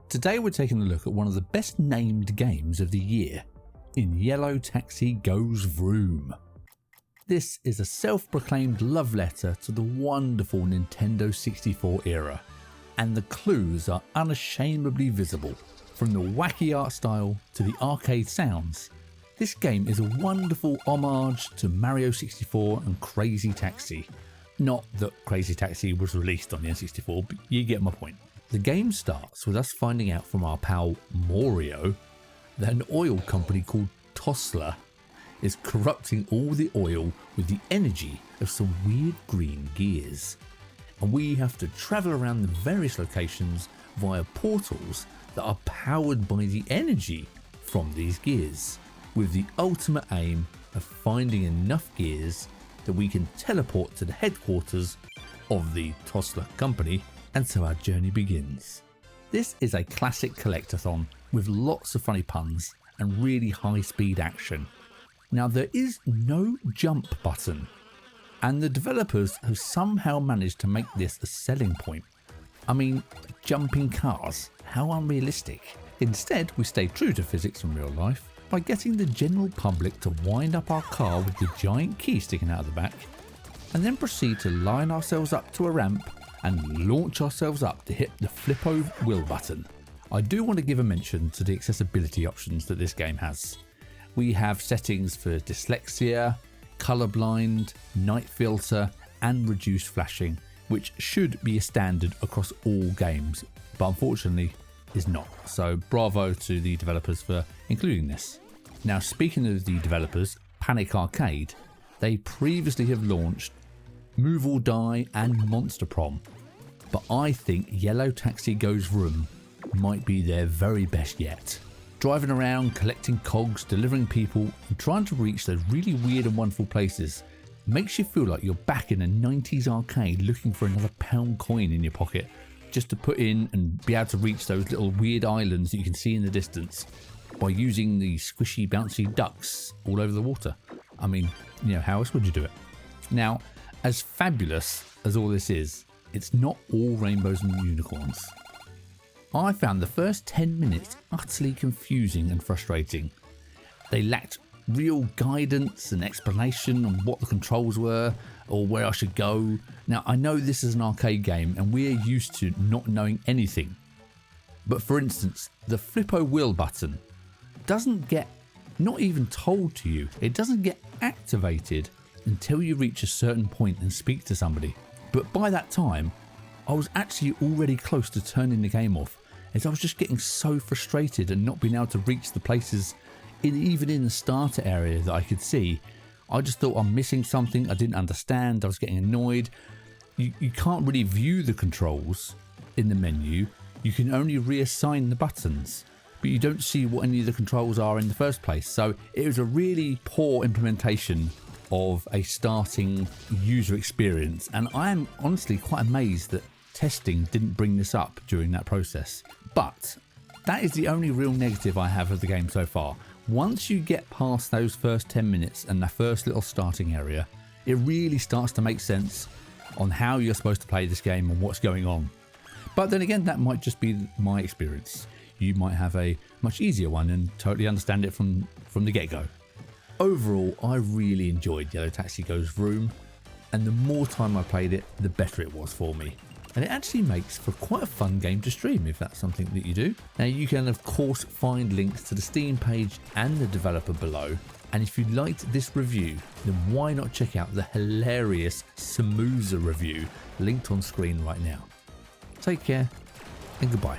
Today we're taking a look at one of the best named games of the year, in Yellow Taxi Goes Vroom. This is a self-proclaimed love letter to the wonderful Nintendo 64 era, and the clues are unashamedly visible. From the wacky art style to the arcade sounds, this game is a wonderful homage to Mario 64 and Crazy Taxi. Not that Crazy Taxi was released on the N64, but you get my point. The game starts with us finding out from our pal Morio that an oil company called Tossler is corrupting all the oil with the energy of some weird green gears. And we have to travel around the various locations via portals that are powered by the energy from these gears, with the ultimate aim of finding enough gears that we can teleport to the headquarters of the Tossler company, and so our journey begins. This is a classic collectathon with lots of funny puns and really high speed action. Now there is no jump button, and the developers have somehow managed to make this a selling point. I mean, jumping cars, how unrealistic. Instead, we stay true to physics from real life by getting the general public to wind up our car with the giant key sticking out of the back, and then proceed to line ourselves up to a ramp and launch ourselves up to hit the flip-over wheel button. I do want to give a mention to the accessibility options that this game has. We have settings for dyslexia, colorblind, night filter, and reduced flashing, which should be a standard across all games, but unfortunately is not. So bravo to the developers for including this. Now, speaking of the developers, Panic Arcade, they previously have launched Move or Die and Monster Prom, but I think Yellow Taxi Goes Vroom might be their very best yet. Driving around, collecting cogs, delivering people, and trying to reach those really weird and wonderful places makes you feel like you're back in a 90s arcade looking for another pound coin in your pocket just to put in and be able to reach those little weird islands that you can see in the distance by using the squishy bouncy ducks all over the water. I mean, you know, how else would you do it? Now, as fabulous as all this is, it's not all rainbows and unicorns. I found the first 10 minutes utterly confusing and frustrating. They lacked real guidance and explanation on what the controls were or where I should go. Now, I know this is an arcade game and we're used to not knowing anything. But for instance, the flippo wheel button doesn't get, not even told to you, it doesn't get activated until you reach a certain point and speak to somebody. But by that time, I was actually already close to turning the game off, as I was just getting so frustrated and not being able to reach the places even in the starter area that I could see. I just thought I'm missing something I didn't understand. I was getting annoyed. You can't really view the controls in the menu. You can only reassign the buttons, but you don't see what any of the controls are in the first place. So it was a really poor implementation of a starting user experience, and I am honestly quite amazed that testing didn't bring this up during that process. But that is the only real negative I have of the game so far. Once you get past those first 10 minutes and the first little starting area, it really starts to make sense on how you're supposed to play this game and what's going on. But then again, that might just be my experience. You might have a much easier one and totally understand it from the get-go. Overall, I really enjoyed Yellow Taxi Goes Vroom, and the more time I played it, the better it was for me. And it actually makes for quite a fun game to stream if that's something that you do. Now, you can of course find links to the Steam page and the developer below. And if you liked this review, then why not check out the hilarious Samooza review linked on screen right now. Take care and goodbye.